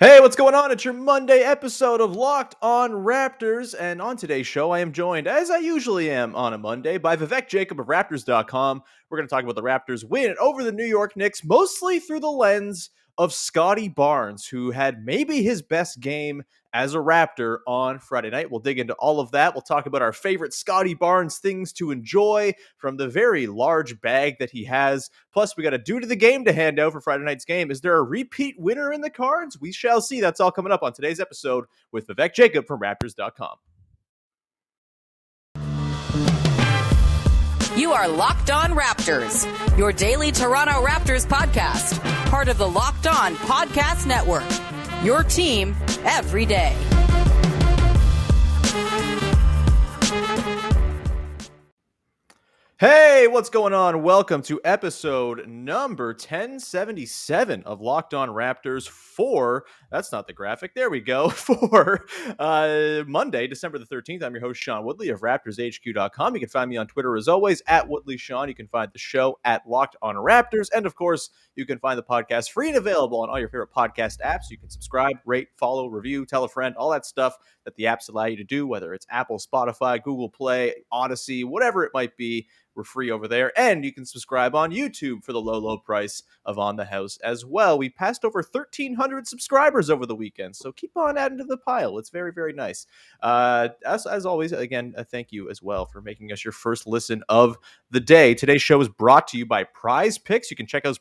Hey, what's going on? It's your Monday episode of Locked On Raptors, and on today's show, I am joined, as I usually am on a Monday, by Vivek Jacob of Raptors.com. We're going to talk about the Raptors' win over the New York Knicks, mostly through the lens of Scottie Barnes, who had maybe his best game as a Raptor on Friday night. We'll dig into all of that. We'll talk about our favorite Scottie Barnes things to enjoy from the very large bag that he has. Plus, we got a due to the game to hand out for Friday night's game. Is there a repeat winner in the cards? We shall see. That's all coming up on today's episode with Vivek Jacob from Raptors.com. You are Locked On Raptors, your daily Toronto Raptors podcast, part of the Locked On Podcast Network, your team every day. Hey, what's going on? Welcome to episode number 1077 of Locked On Raptors for, that's not the graphic, there we go, for Monday, December the 13th. I'm your host, Sean Woodley of RaptorsHQ.com. You can find me on Twitter as always, at WoodleySean. You can find the show at Locked On Raptors. And of course, you can find the podcast free and available on all your favorite podcast apps. You can subscribe, rate, follow, review, tell a friend, all that stuff that the apps allow you to do, whether it's Apple, Spotify, Google Play, Odyssey, whatever it might be. We're free over there, and you can subscribe on YouTube for the low price of On the House as well. We passed over 1,300 subscribers over the weekend, so keep on adding to the pile. It's very, very nice. As always, again, thank you as well for making us your first listen of the day. Today's show is brought to you by PrizePicks. You can check out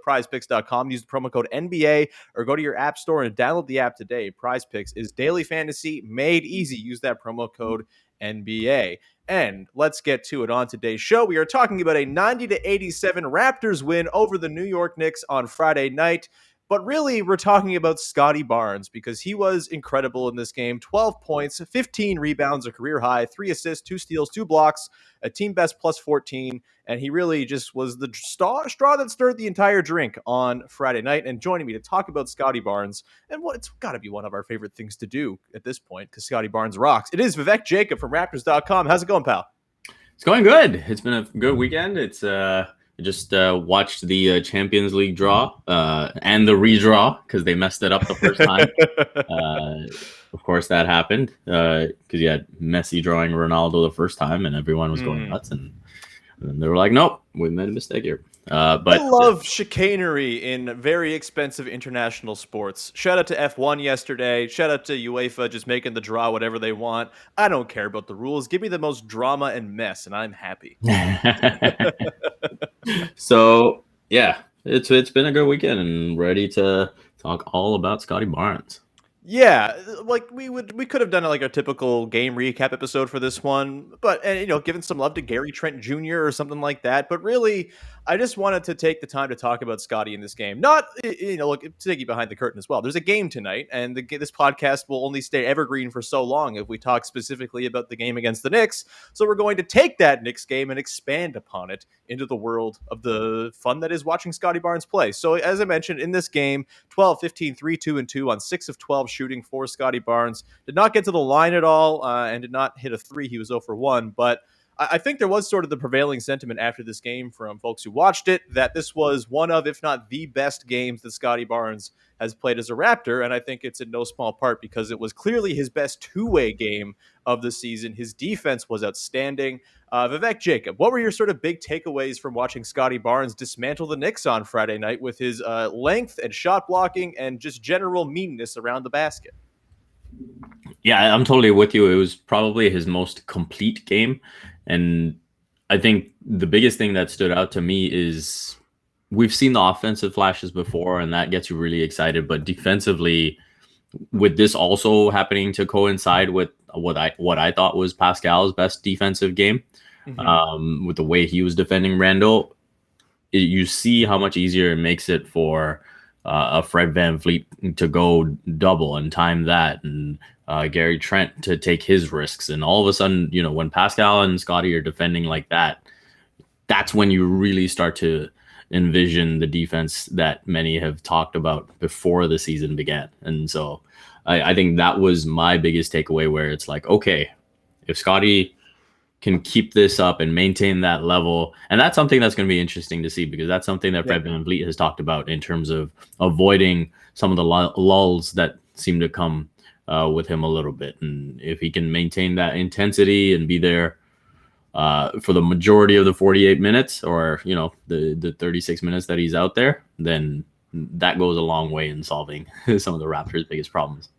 PrizePicks.com, use the promo code NBA, or go to your app store and download the app today. PrizePicks is daily fantasy made easy. Use that promo code NBA. And let's get to it on today's show. We are talking about a 90-87 Raptors win over the New York Knicks on Friday night. But really, we're talking about Scottie Barnes because he was incredible in this game. 12 points, 15 rebounds, a career high, 3 assists, 2 steals, 2 blocks, a team best plus 14. And he really just was the straw that stirred the entire drink on Friday night. And joining me to talk about Scottie Barnes, and it's got to be one of our favorite things to do at this point because Scottie Barnes rocks. It is Vivek Jacob from Raptors.com. How's it going, pal? It's going good. It's been a good weekend. It's I just watched the Champions League draw and the redraw because they messed it up the first time. Of course, that happened because you had Messi drawing Ronaldo the first time, and everyone was going nuts. And they were like, "Nope, we made a mistake here." But I love chicanery in very expensive international sports. Shout out to F1 yesterday. Shout out to UEFA just making the draw whatever they want. I don't care about the rules. Give me the most drama and mess, and I'm happy. So yeah, it's been a good weekend and ready to talk all about Scottie Barnes. Yeah, like we could have done like a typical game recap episode for this one, but given some love to Gary Trent Jr. or something like that. But really, I just wanted to take the time to talk about Scottie in this game. Not look, to take you behind the curtain as well. There's a game tonight, and this podcast will only stay evergreen for so long if we talk specifically about the game against the Knicks. So we're going to take that Knicks game and expand upon it into the world of the fun that is watching Scottie Barnes play. So as I mentioned, in this game, 12, 15, 3, 2, and 2 on 6 of 12 shooting for Scottie Barnes. Did not get to the line at all and did not hit a 3. He was 0 for 1, but I think there was sort of the prevailing sentiment after this game from folks who watched it that this was one of, if not the best games that Scottie Barnes has played as a Raptor. And I think it's in no small part because it was clearly his best two-way game of the season. His defense was outstanding. Vivek Jacob, what were your sort of big takeaways from watching Scottie Barnes dismantle the Knicks on Friday night with his length and shot blocking and just general meanness around the basket? Yeah, I'm totally with you. It was probably his most complete game. And I think the biggest thing that stood out to me is we've seen the offensive flashes before, and that gets you really excited. But defensively, with this also happening to coincide with what I thought was Pascal's best defensive game, with the way he was defending Randall, you see how much easier it makes it for a Fred VanVleet to go double and time that, and Gary Trent to take his risks. And all of a sudden, when Pascal and Scottie are defending like that, that's when you really start to envision the defense that many have talked about before the season began. And so I think that was my biggest takeaway, where it's like, okay, if Scottie can keep this up and maintain that level. And that's something that's going to be interesting to see, because that's something that Fred VanVleet has talked about in terms of avoiding some of the lulls that seem to come with him a little bit. And if he can maintain that intensity and be there for the majority of the 48 minutes, or, you know, the 36 minutes that he's out there, then that goes a long way in solving some of the Raptors' biggest problems.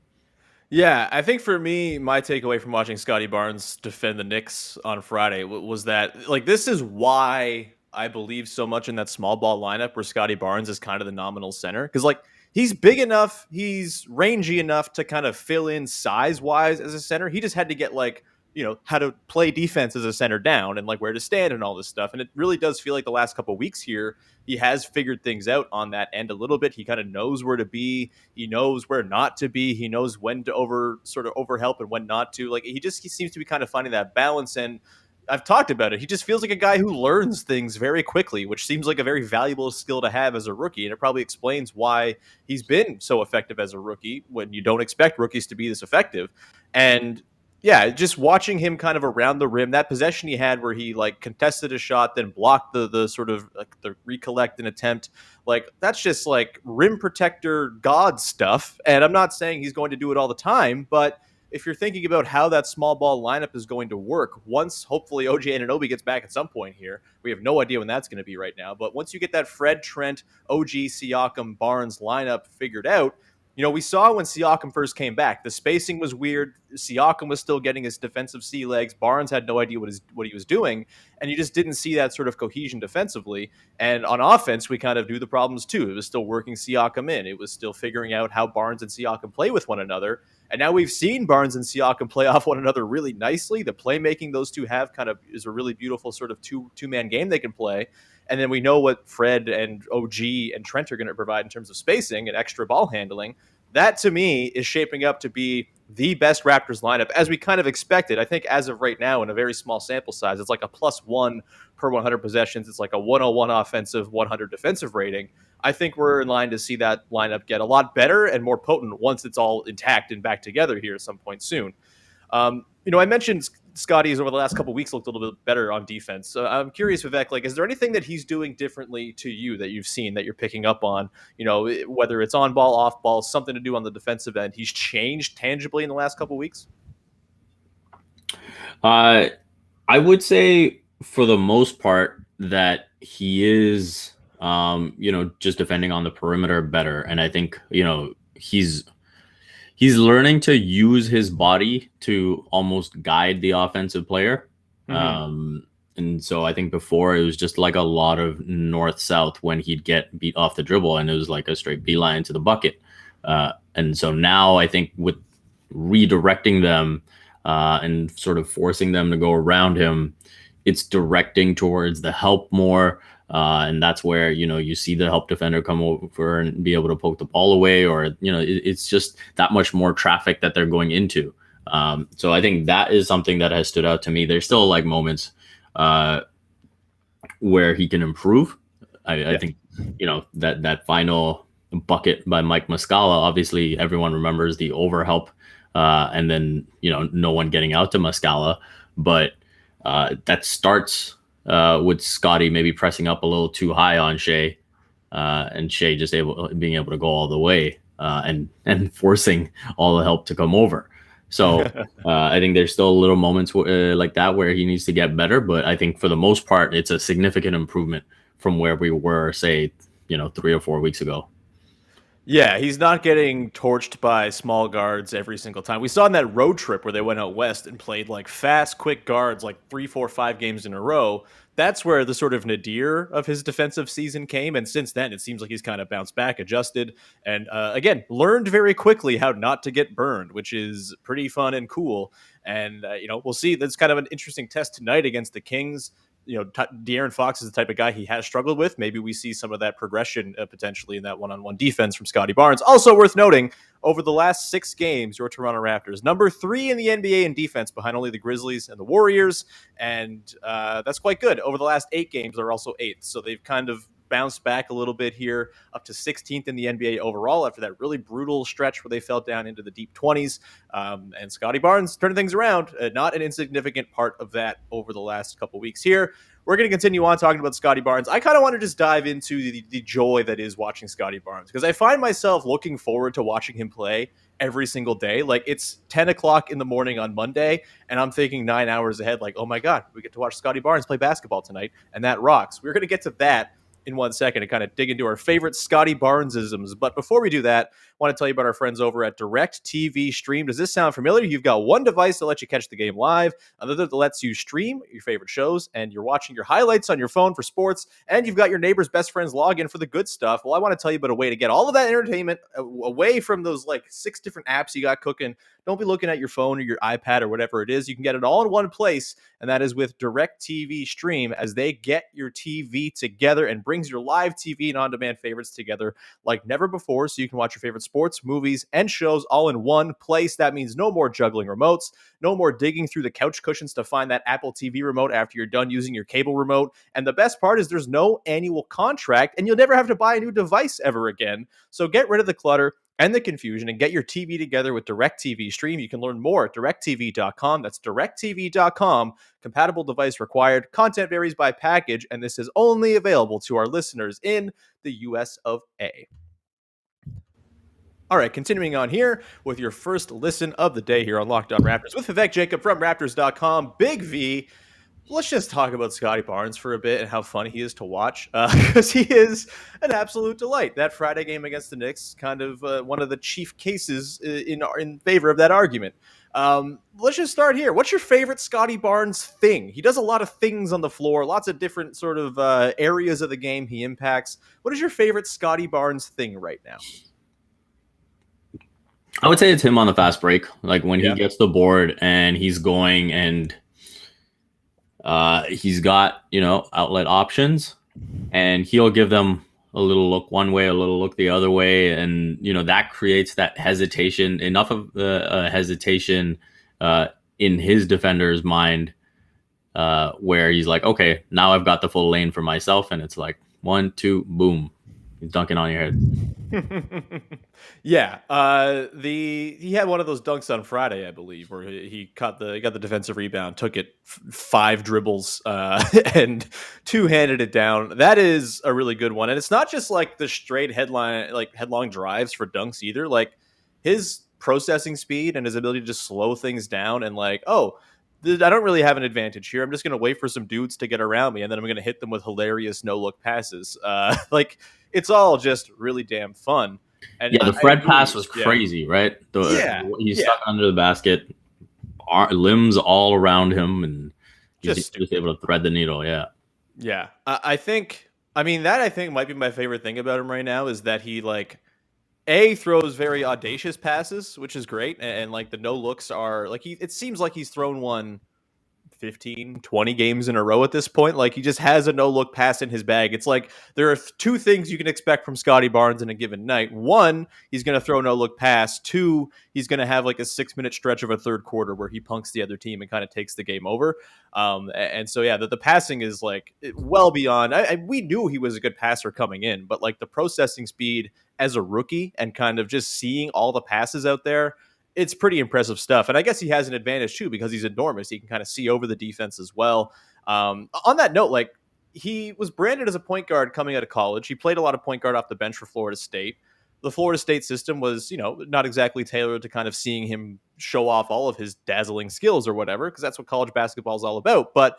Yeah, I think for me, my takeaway from watching Scottie Barnes defend the Knicks on Friday was that, like, this is why I believe so much in that small ball lineup where Scottie Barnes is kind of the nominal center. Because, like, he's big enough, he's rangy enough to kind of fill in size wise as a center. He just had to get, like, you know, how to play defense as a center down and, like, where to stand and all this stuff. And it really does feel like the last couple of weeks here, he has figured things out on that end a little bit. He kind of knows where to be. He knows where not to be. He knows when to overhelp and when not to. Like, he seems to be kind of finding that balance. And I've talked about it. He just feels like a guy who learns things very quickly, which seems like a very valuable skill to have as a rookie. And it probably explains why he's been so effective as a rookie when you don't expect rookies to be this effective. And yeah, just watching him kind of around the rim, that possession he had where he, like, contested a shot, then blocked the sort of, like, the recollect and attempt, like, that's just like rim protector god stuff. And I'm not saying he's going to do it all the time, but if you're thinking about how that small ball lineup is going to work, once hopefully OG Anunoby gets back at some point here, we have no idea when that's going to be right now. But once you get that Fred, Trent, OG, Siakam, Barnes lineup figured out, you know, we saw when Siakam first came back, the spacing was weird. Siakam was still getting his defensive sea legs. Barnes had no idea what he was doing, and you just didn't see that sort of cohesion defensively. And on offense, we kind of knew the problems too. It was still working Siakam in. It was still figuring out how Barnes and Siakam play with one another. And now we've seen Barnes and Siakam play off one another really nicely. The playmaking those two have kind of is a really beautiful sort of two-man game they can play. And then we know what Fred and OG and Trent are going to provide in terms of spacing and extra ball handling. That, to me, is shaping up to be the best Raptors lineup, as we kind of expected. I think as of right now, in a very small sample size, it's like a +1 per 100 possessions. It's like a 101 offensive, 100 defensive rating. I think we're in line to see that lineup get a lot better and more potent once it's all intact and back together here at some point soon. You know, I mentioned Scottie's over the last couple of weeks looked a little bit better on defense. So I'm curious, Vivek, like, is there anything that he's doing differently to you that you've seen that you're picking up on? You know, whether it's on ball, off ball, something to do on the defensive end, he's changed tangibly in the last couple of weeks? I would say for the most part that he is, you know, just defending on the perimeter better. And I think, you know, he's learning to use his body to almost guide the offensive player. And so I think before it was just like a lot of north-south when he'd get beat off the dribble, and it was like a straight beeline to the bucket. And so now I think with redirecting them and sort of forcing them to go around him, it's directing towards the help more. And that's where, you know, you see the help defender come over and be able to poke the ball away, or, you know, it's just that much more traffic that they're going into. So I think that is something that has stood out to me. There's still like moments where he can improve. I think, you know, that final bucket by Mike Muscala, obviously everyone remembers the overhelp and then, you know, no one getting out to Muscala. But that starts with Scottie maybe pressing up a little too high on Shea, and Shea just being able to go all the way and forcing all the help to come over. So I think there's still little moments like that where he needs to get better. But I think for the most part, it's a significant improvement from where we were, say, you know, 3 or 4 weeks ago. Yeah, he's not getting torched by small guards every single time. We saw in that road trip where they went out west and played like fast, quick guards like 3, 4, 5 games in a row. That's where the sort of nadir of his defensive season came. And since then, it seems like he's kind of bounced back, adjusted, and again, learned very quickly how not to get burned, which is pretty fun and cool. And, you know, we'll see. That's kind of an interesting test tonight against the Kings. You know, De'Aaron Fox is the type of guy he has struggled with. Maybe we see some of that progression potentially in that one-on-one defense from Scottie Barnes. Also worth noting, over the last 6 games, your Toronto Raptors, number 3 in the NBA in defense behind only the Grizzlies and the Warriors. And that's quite good. Over the last 8 games, they're also 8th. So they've kind of bounced back a little bit here, up to 16th in the NBA overall after that really brutal stretch where they fell down into the deep 20s. And Scottie Barnes turning things around, not an insignificant part of that over the last couple weeks here. We're going to continue on talking about Scottie Barnes. I kind of want to just dive into the joy that is watching Scottie Barnes, because I find myself looking forward to watching him play every single day. Like, it's 10 o'clock in the morning on Monday, and I'm thinking 9 hours ahead, like, oh my God, we get to watch Scottie Barnes play basketball tonight, and that rocks. We're going to get to that in 1 second and kind of dig into our favorite Scottie Barnes-isms. But before we do that, I want to tell you about our friends over at Direct TV Stream. Does this sound familiar? You've got one device that lets you catch the game live, another that lets you stream your favorite shows, and you're watching your highlights on your phone for sports, and you've got your neighbor's best friend's login for the good stuff. Well, I want to tell you about a way to get all of that entertainment away from those like 6 different apps you got cooking. Don't be looking at your phone or your iPad or whatever it is. You can get it all in one place, and that is with Direct TV Stream, as they get your TV together and brings your live TV and on-demand favorites together like never before, so you can watch your favorite sports, movies, and shows all in one place. That means no more juggling remotes, no more digging through the couch cushions to find that Apple TV remote after you're done using your cable remote. And the best part is there's no annual contract, and you'll never have to buy a new device ever again. So get rid of the clutter and the confusion and get your TV together with DirecTV Stream. You can learn more at directtv.com. That's directtv.com. Compatible device required. Content varies by package, and this is only available to our listeners in the US of A. All right, continuing on here with your first listen of the day here on Locked On Raptors with Vivek Jacob from Raptors.com. Big V. Let's just talk about Scottie Barnes for a bit and how fun he is to watch, because he is an absolute delight. That Friday game against the Knicks, kind of one of the chief cases in favor of that argument. Let's just start here. What's your favorite Scottie Barnes thing? He does a lot of things on the floor, lots of different sort of areas of the game he impacts. What is your favorite Scottie Barnes thing right now? I would say it's him on the fast break. Like when he gets the board and he's going and he's got, outlet options, and he'll give them a little look one way, a little look the other way. And, that creates that hesitation, enough of the hesitation in his defender's mind where he's like, okay, now I've got the full lane for myself. And it's like 1, 2, boom. He's dunking on your head. Yeah, he had one of those dunks on Friday, I believe, where he got the defensive rebound, took it 5 dribbles, and 2-handed it down. That is a really good one, and it's not just like the straight headlong drives for dunks either. Like his processing speed and his ability to just slow things down and like, I don't really have an advantage here. I'm just going to wait for some dudes to get around me, and then I'm going to hit them with hilarious no-look passes. It's all just really damn fun. And the Fred pass was crazy, right? He's stuck under the basket, limbs all around him, and he's just able to thread the needle. Yeah. I think might be my favorite thing about him right now is that he throws very audacious passes, which is great, and like the no looks are like it seems like he's thrown one 15, 20 games in a row at this point. Like he just has a no-look pass in his bag. It's like there are 2 things you can expect from Scottie Barnes in a given night. 1, he's going to throw a no-look pass. 2, he's going to have like a 6-minute stretch of a third quarter where he punks the other team and kind of takes the game over. The passing is like well beyond. We knew he was a good passer coming in, but like the processing speed as a rookie and kind of just seeing all the passes out there, it's pretty impressive stuff. And I guess he has an advantage too, because he's enormous. He can kind of see over the defense as well. On that note, like he was branded as a point guard coming out of college. He played a lot of point guard off the bench for Florida State. The Florida State system was, not exactly tailored to kind of seeing him show off all of his dazzling skills or whatever, because that's what college basketball is all about. But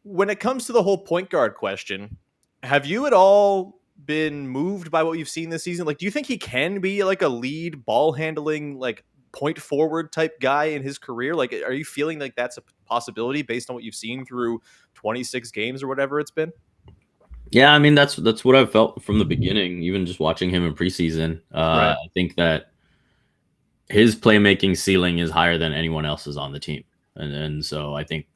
when it comes to the whole point guard question, have you at all been moved by what you've seen this season? Like, do you think he can be like a lead ball handling, like point forward type guy in his career? Like, are you feeling like that's a possibility based on what you've seen through 26 games or whatever it's been? Yeah, I mean, that's what I've felt from the beginning, even just watching him in preseason. Right. I think that his playmaking ceiling is higher than anyone else's on the team. And so I think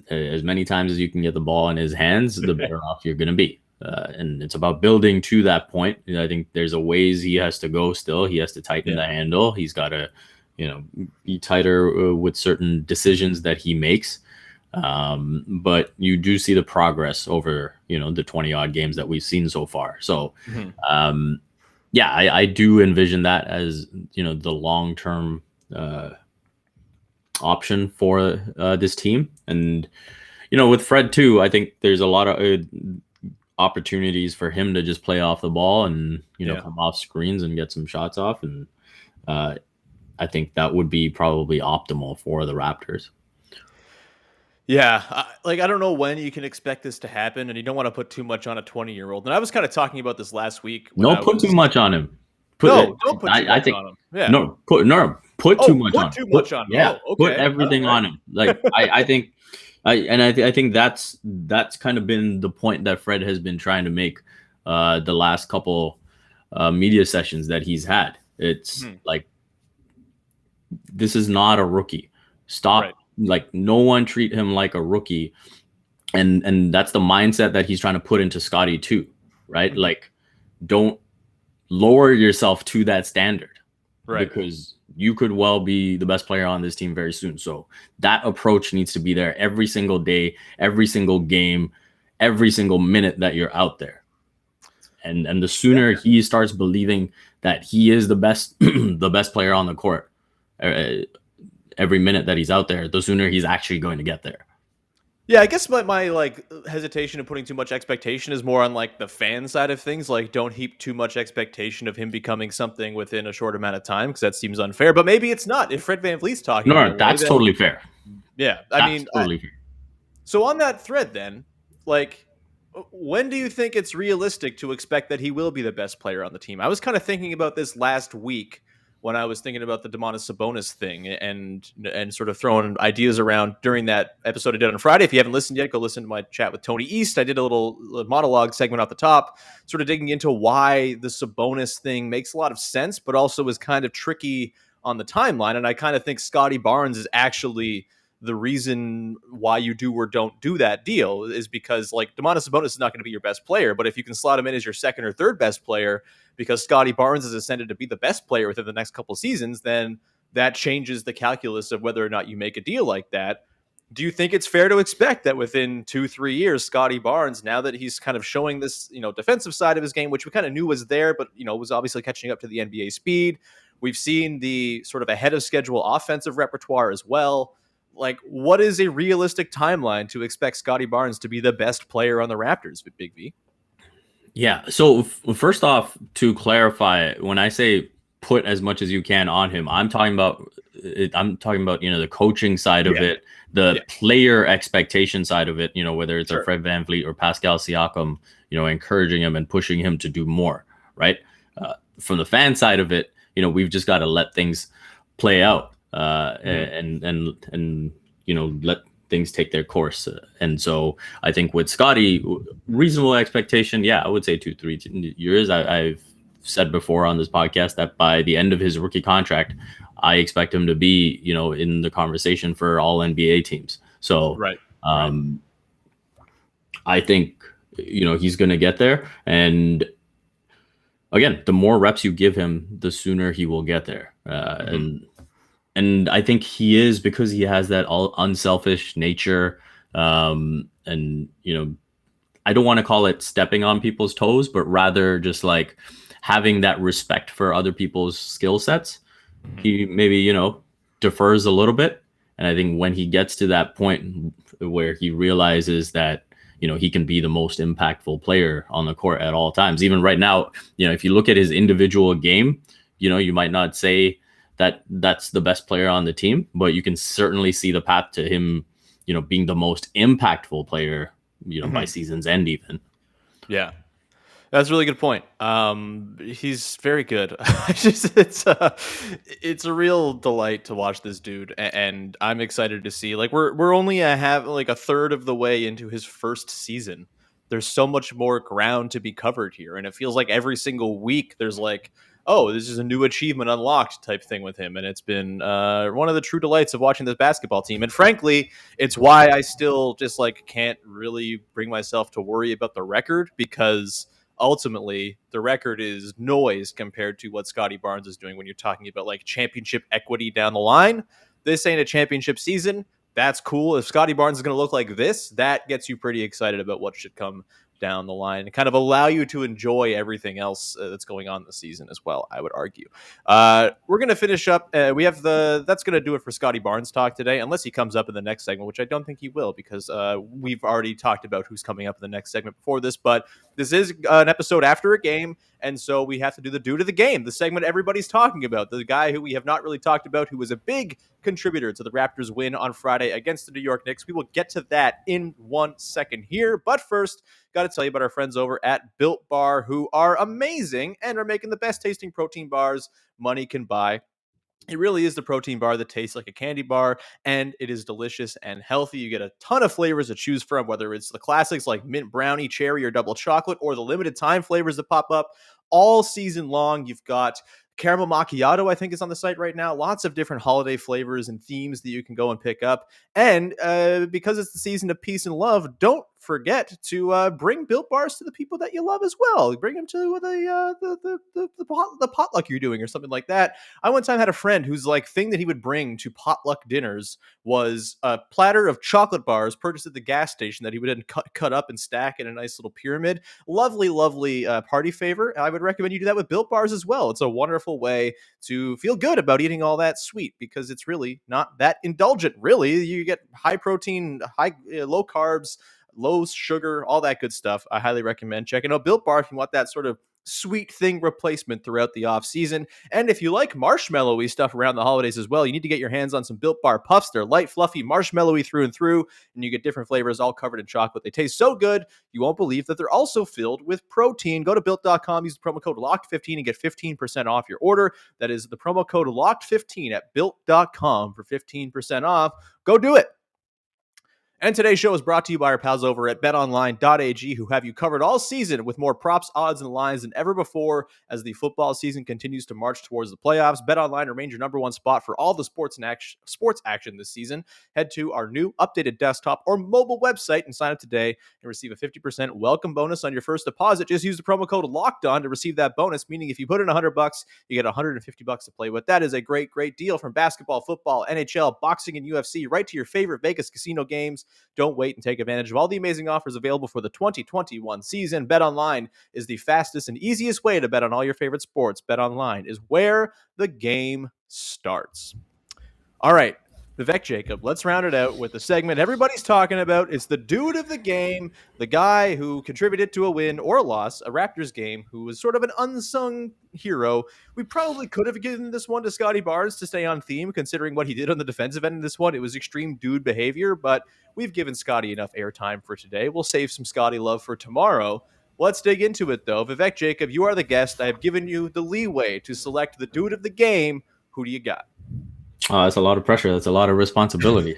as many times as you can get the ball in his hands, the better off you're going to be. And it's about building to that point. I think there's a ways he has to go still. He has to tighten the handle. He's got to, be tighter with certain decisions that he makes. But you do see the progress over, the 20 odd games that we've seen so far. So, yeah, I do envision that as, the long-term option for this team. And, with Fred too, I think there's a lot of opportunities for him to just play off the ball and, come off screens and get some shots off. And I think that would be probably optimal for the Raptors. Yeah, I don't know when you can expect this to happen, and you don't want to put too much on a 20-year-old. And I was kind of talking about this last week when No, I put too was. much on him. No, don't put too I much think on him. Yeah. Put too much on. Too much on him. Yeah, Oh, okay. put everything on him. Like I think, I think that's kind of been the point that Fred has been trying to make the last couple media sessions that he's had. It's like, this is not a rookie. Stop. Right. Like, no one treat him like a rookie. And that's the mindset that he's trying to put into Scottie too, right? Like, don't lower yourself to that standard, right? Because you could well be the best player on this team very soon. So that approach needs to be there every single day, every single game, every single minute that you're out there. And the sooner he starts believing that he is the best, the best player on the court, every minute that he's out there, the sooner he's actually going to get there. Yeah, I guess my like hesitation of putting too much expectation is more on like the fan side of things. Like, don't heap too much expectation of him becoming something within a short amount of time, because that seems unfair. But maybe it's not. If Fred VanVleet's talking, No, that's totally fair. Yeah, I mean, totally fair. So on that thread, then, like, when do you think it's realistic to expect that he will be the best player on the team? I was kind of thinking about this last week when I was thinking about the Domantas Sabonis thing and sort of throwing ideas around during that episode I did on Friday. If you haven't listened yet, go listen to my chat with Tony East. I did a little monologue segment off the top, sort of digging into why the Sabonis thing makes a lot of sense, but also is kind of tricky on the timeline. And I kind of think Scottie Barnes is actually the reason why you do or don't do that deal, is because, like, Domantas Sabonis is not going to be your best player, but if you can slot him in as your second or third best player because Scottie Barnes has ascended to be the best player within the next couple of seasons, then that changes the calculus of whether or not you make a deal like that. Do you think it's fair to expect that within 2-3 years, Scottie Barnes, now that he's kind of showing this, defensive side of his game, which we kind of knew was there, but, was obviously catching up to the NBA speed. We've seen the sort of ahead of schedule offensive repertoire as well. Like, what is a realistic timeline to expect Scottie Barnes to be the best player on the Raptors, Big V? Yeah. So first off, to clarify, when I say put as much as you can on him, I'm talking about the coaching side of it, the player expectation side of it. Whether it's a Fred VanVleet or Pascal Siakam, encouraging him and pushing him to do more. Right. From the fan side of it, we've just got to let things play out. And let things take their course. And so I think with Scottie, reasonable expectation, I would say 2-3 years. I've said before on this podcast that by the end of his rookie contract, I expect him to be, in the conversation for all NBA teams. So I think, he's going to get there. And again, the more reps you give him, the sooner he will get there. And I think he is, because he has that all unselfish nature. And, I don't want to call it stepping on people's toes, but rather just like having that respect for other people's skill sets. He maybe, defers a little bit. And I think when he gets to that point where he realizes that, he can be the most impactful player on the court at all times. Even right now, if you look at his individual game, you might not say that that's the best player on the team, but you can certainly see the path to him, being the most impactful player, by season's end even. Yeah. That's a really good point. He's very good. It's a real delight to watch this dude, and I'm excited to see. Like, we're only a third of the way into his first season. There's so much more ground to be covered here, and it feels like every single week there's like, oh, this is a new achievement unlocked type thing with him. And it's been one of the true delights of watching this basketball team. And frankly, it's why I still just can't really bring myself to worry about the record, because ultimately the record is noise compared to what Scottie Barnes is doing when you're talking about championship equity down the line. This ain't a championship season, that's cool. If Scottie Barnes is going to look like this, that gets you pretty excited about what should come down the line and kind of allow you to enjoy everything else that's going on this season as well, I would argue. We're going to finish up. That's going to do it for Scottie Barnes talk today, unless he comes up in the next segment, which I don't think he will, because we've already talked about who's coming up in the next segment before this. But this is an episode after a game, and so we have to do the dude of the game, the segment everybody's talking about, the guy who we have not really talked about, who was a big contributor to the Raptors win on Friday against the New York Knicks. We will get to that in 1 second here. But first, got to tell you about our friends over at Built Bar, who are amazing and are making the best tasting protein bars money can buy. It really is the protein bar that tastes like a candy bar, and it is delicious and healthy. You get a ton of flavors to choose from, whether it's the classics like mint brownie, cherry, or double chocolate, or the limited time flavors that pop up all season long. You've got caramel macchiato, I think, is on the site right now. Lots of different holiday flavors and themes that you can go and pick up. And because it's the season of peace and love, don't forget to bring Built Bars to the people that you love as well. Bring them to the potluck you're doing or something like that. I one time had a friend whose thing that he would bring to potluck dinners was a platter of chocolate bars purchased at the gas station that he would then cut up and stack in a nice little pyramid. Lovely, lovely party favor. I would recommend you do that with Built Bars as well. It's a wonderful way to feel good about eating all that sweet, because it's really not that indulgent. Really, you get high protein, low carbs, low sugar, all that good stuff. I highly recommend checking out Built Bar if you want that sort of sweet thing replacement throughout the off season. And if you like marshmallowy stuff around the holidays as well, you need to get your hands on some Built Bar Puffs. They're light, fluffy, marshmallowy through and through, and you get different flavors all covered in chocolate. They taste so good, you won't believe that they're also filled with protein. Go to built.com, use the promo code LOCKED15 and get 15% off your order. That is the promo code LOCKED15 at built.com for 15% off. Go do it. And today's show is brought to you by our pals over at BetOnline.ag, who have you covered all season with more props, odds, and lines than ever before as the football season continues to march towards the playoffs. BetOnline remains your number one spot for all the sports action this season. Head to our new updated desktop or mobile website and sign up today and receive a 50% welcome bonus on your first deposit. Just use the promo code LOCKEDON to receive that bonus, meaning if you put in $100, you get $150 to play with. That is a great, great deal, from basketball, football, NHL, boxing, and UFC, right to your favorite Vegas casino games. Don't wait and take advantage of all the amazing offers available for the 2021 season. BetOnline is the fastest and easiest way to bet on all your favorite sports. BetOnline is where the game starts. All right, Vivek Jacob, let's round it out with the segment everybody's talking about. It's the dude of the game, the guy who contributed to a win or a loss, a Raptors game, who was sort of an unsung hero. We probably could have given this one to Scottie Barnes to stay on theme, considering what he did on the defensive end of this one. It was extreme dude behavior, but we've given Scottie enough airtime for today. We'll save some Scottie love for tomorrow. Let's dig into it, though. Vivek Jacob, you are the guest. I have given you the leeway to select the dude of the game. Who do you got? That's a lot of pressure. That's a lot of responsibility.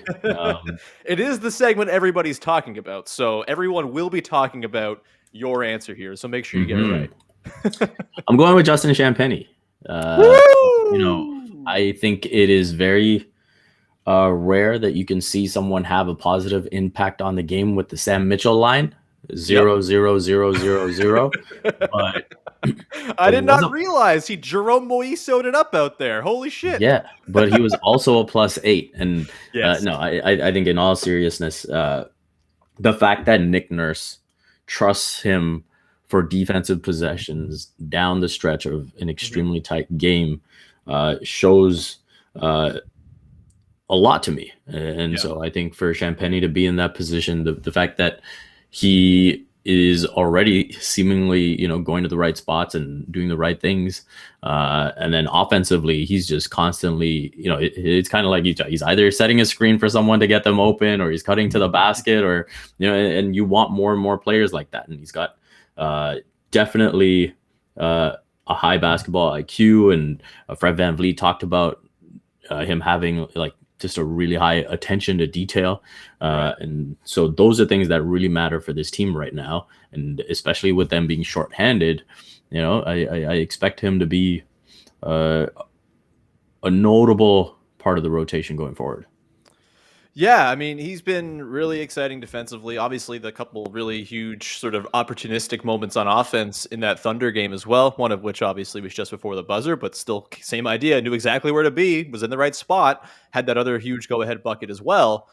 It is the segment everybody's talking about, so everyone will be talking about your answer here. So make sure you get it right. I'm going with Justin Champagnie. I think it is very rare that you can see someone have a positive impact on the game with the Sam Mitchell line 0-0-0-0-0. But I did not realize he Jerome Moiso'd it up out there. Holy shit. Yeah, but he was also a +8. And yes. I think in all seriousness, the fact that Nick Nurse trusts him for defensive possessions down the stretch of an extremely tight game shows a lot to me. And so I think for Champagnie to be in that position, the fact that he is already seemingly, going to the right spots and doing the right things. And then offensively, he's just constantly, it's kind of like he's either setting a screen for someone to get them open, or he's cutting to the basket, or, and you want more and more players like that. And he's got definitely a high basketball IQ. And Fred VanVleet talked about him having just a really high attention to detail. And so those are things that really matter for this team right now. And especially with them being shorthanded, I expect him to be a notable part of the rotation going forward. Yeah, I mean, he's been really exciting defensively. Obviously, the couple really huge sort of opportunistic moments on offense in that Thunder game as well, one of which obviously was just before the buzzer, but still same idea, knew exactly where to be, was in the right spot, had that other huge go-ahead bucket as well.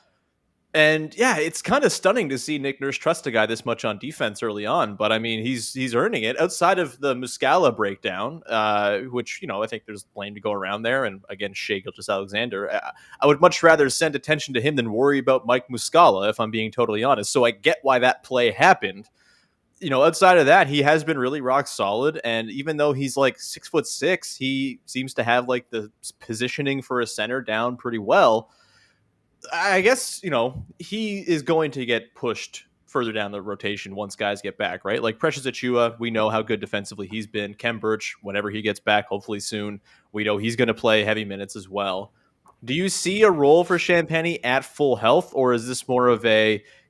And yeah, it's kind of stunning to see Nick Nurse trust a guy this much on defense early on. But I mean, he's earning it outside of the Muscala breakdown, which I think there's blame to go around there. And again, Shai Gilgeous-Alexander, I would much rather send attention to him than worry about Mike Muscala, if I'm being totally honest. So I get why that play happened. Outside of that, he has been really rock solid. And even though he's like 6'6", he seems to have like the positioning for a center down pretty well. I guess, he is going to get pushed further down the rotation once guys get back, right? Like Precious Achiuwa, we know how good defensively he's been. Kem Birch, whenever he gets back, hopefully soon, we know he's going to play heavy minutes as well. Do you see a role for Champagnie at full health, or is this more of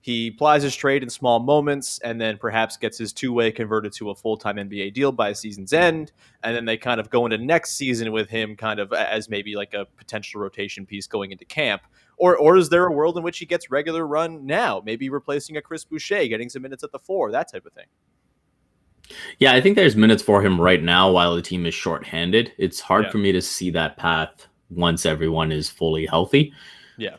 he plies his trade in small moments and then perhaps gets his two-way converted to a full-time NBA deal by season's end, and then they kind of go into next season with him kind of as maybe like a potential rotation piece going into camp? Or is there a world in which he gets regular run now, maybe replacing a Chris Boucher, getting some minutes at the 4, that type of thing? Yeah, I think there's minutes for him right now while the team is shorthanded. It's hard for me to see that path once everyone is fully healthy. Yeah.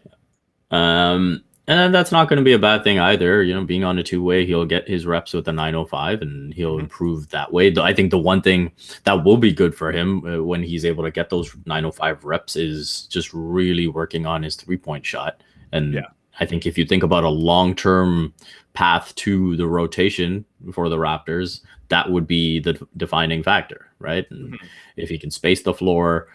And that's not going to be a bad thing either. Being on a two-way, he'll get his reps with the 905 and he'll improve that way. I think the one thing that will be good for him when he's able to get those 905 reps is just really working on his three-point shot. And I think if you think about a long-term path to the rotation for the Raptors, that would be the defining factor, right? And if he can space the floor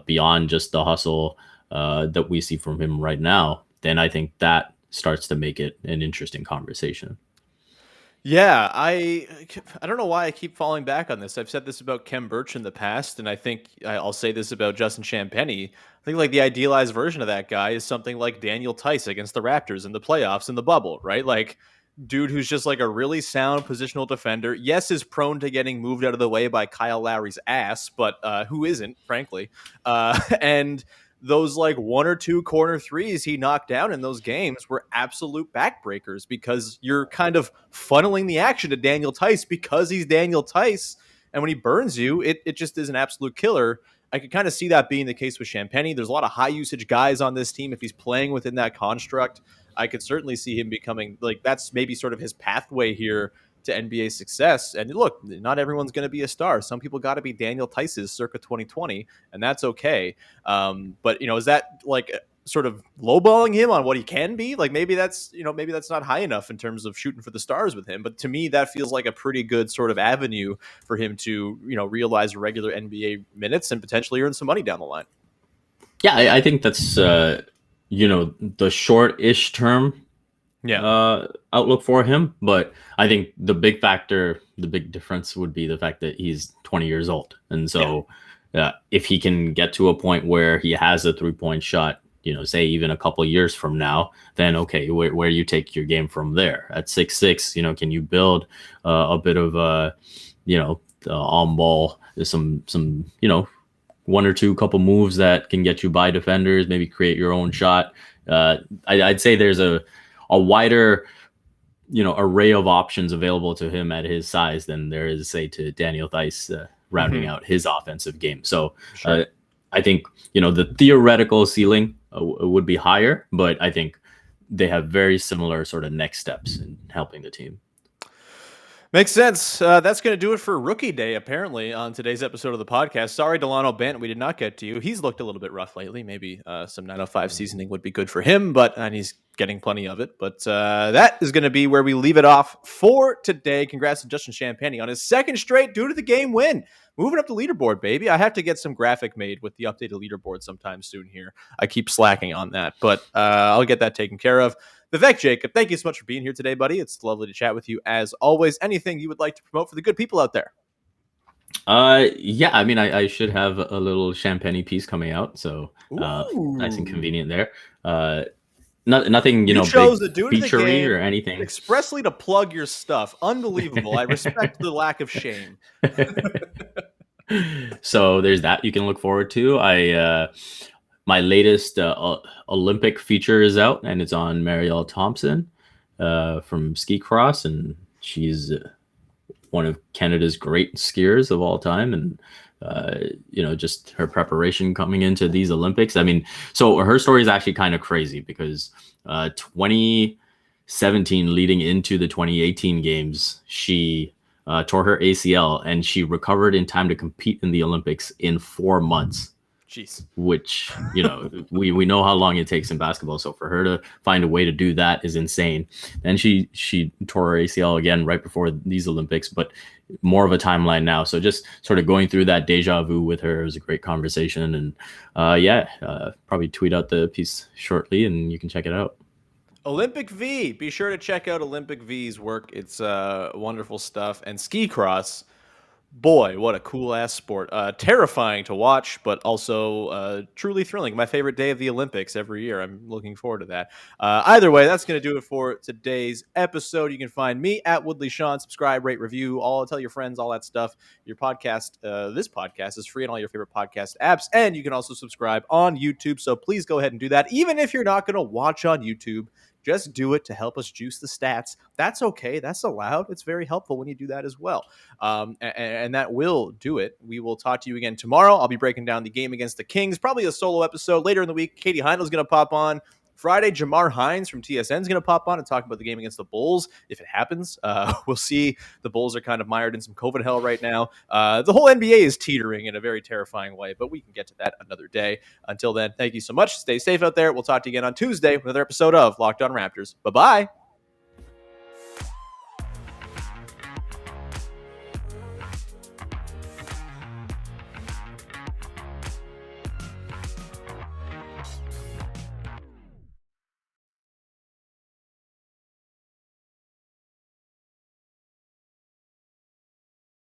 beyond just the hustle that we see from him right now, then I think that starts to make it an interesting conversation. Yeah, I don't know why I keep falling back on this. I've said this about Kem Birch in the past, and I think I'll say this about Justin Champagnie. I think like the idealized version of that guy is something like Daniel Tice against the Raptors in the playoffs in the bubble, right? Like dude who's just like a really sound positional defender. Yes, is prone to getting moved out of the way by Kyle Lowry's ass, but who isn't, frankly? And those like 1 or 2 corner threes he knocked down in those games were absolute backbreakers because you're kind of funneling the action to Daniel Tice because he's Daniel Tice. And when he burns you, it just is an absolute killer. I could kind of see that being the case with Champagnie. There's a lot of high usage guys on this team. If he's playing within that construct, I could certainly see him becoming like that's maybe sort of his pathway here to NBA success. And look, not everyone's going to be a star. Some people got to be Daniel Tice's circa 2020, and that's okay. But is that like sort of lowballing him on what he can be? Like maybe that's not high enough in terms of shooting for the stars with him. But to me, that feels like a pretty good sort of avenue for him to realize regular NBA minutes and potentially earn some money down the line. Yeah, I think that's the short-ish term outlook for him. But I think the big difference would be the fact that he's 20 years old. And so if he can get to a point where he has a three-point shot, say even a couple of years from now, then okay, where you take your game from there at 6'6", can you build a bit of on ball, some 1 or 2 couple moves that can get you by defenders, maybe create your own shot. I'd say there's a wider, array of options available to him at his size than there is, say, to Daniel Theis rounding out his offensive game. So I think, the theoretical ceiling would be higher, but I think they have very similar sort of next steps in helping the team. Makes sense. That's going to do it for Rookie Day, apparently, on today's episode of the podcast. Sorry, Delano Bent, we did not get to you. He's looked a little bit rough lately. Maybe some 905 seasoning would be good for him, and he's getting plenty of it. But that is going to be where we leave it off for today. Congrats to Justin Champagnie on his second straight due to the game win. Moving up the leaderboard, baby. I have to get some graphic made with the updated leaderboard sometime soon here. I keep slacking on that, but I'll get that taken care of. Vivek Jacob, thank you so much for being here today, buddy. It's lovely to chat with you as always. Anything you would like to promote for the good people out there? Yeah, I mean, I should have a little Champagnie piece coming out, so nice and convenient there. Nothing, you chose big featurey or anything. Expressly to plug your stuff. Unbelievable. I respect the lack of shame. So there's that you can look forward to. My latest Olympic feature is out, and it's on Marielle Thompson from Ski Cross, and she's one of Canada's great skiers of all time, and just her preparation coming into these Olympics. I mean, so her story is actually kind of crazy because 2017 leading into the 2018 games, she tore her ACL and she recovered in time to compete in the Olympics in 4 months. Jeez. Which, we know how long it takes in basketball. So for her to find a way to do that is insane. And she tore her ACL again right before these Olympics, but more of a timeline now. So just sort of going through that deja vu with her was a great conversation. And probably tweet out the piece shortly and you can check it out. Olympic V. Be sure to check out Olympic V's work. It's wonderful stuff. And ski cross. Boy, what a cool ass sport. Terrifying to watch, but also truly thrilling. My favorite day of the Olympics every year. I'm looking forward to that. Either way, that's going to do it for today's episode. You can find me at Woodley Sean. Subscribe, rate, review, tell your friends, all that stuff. Your podcast, this podcast is free on all your favorite podcast apps. And you can also subscribe on YouTube. So please go ahead and do that. Even if you're not going to watch on YouTube, just do it to help us juice the stats. That's okay. That's allowed. It's very helpful when you do that as well. And that will do it. We will talk to you again tomorrow. I'll be breaking down the game against the Kings, probably a solo episode later in the week. Katie Heinel's going to pop on. Friday, Jamar Hines from TSN is going to pop on and talk about the game against the Bulls. If it happens, we'll see. The Bulls are kind of mired in some COVID hell right now. The whole NBA is teetering in a very terrifying way, but we can get to that another day. Until then, thank you so much. Stay safe out there. We'll talk to you again on Tuesday with another episode of Locked On Raptors. Bye-bye.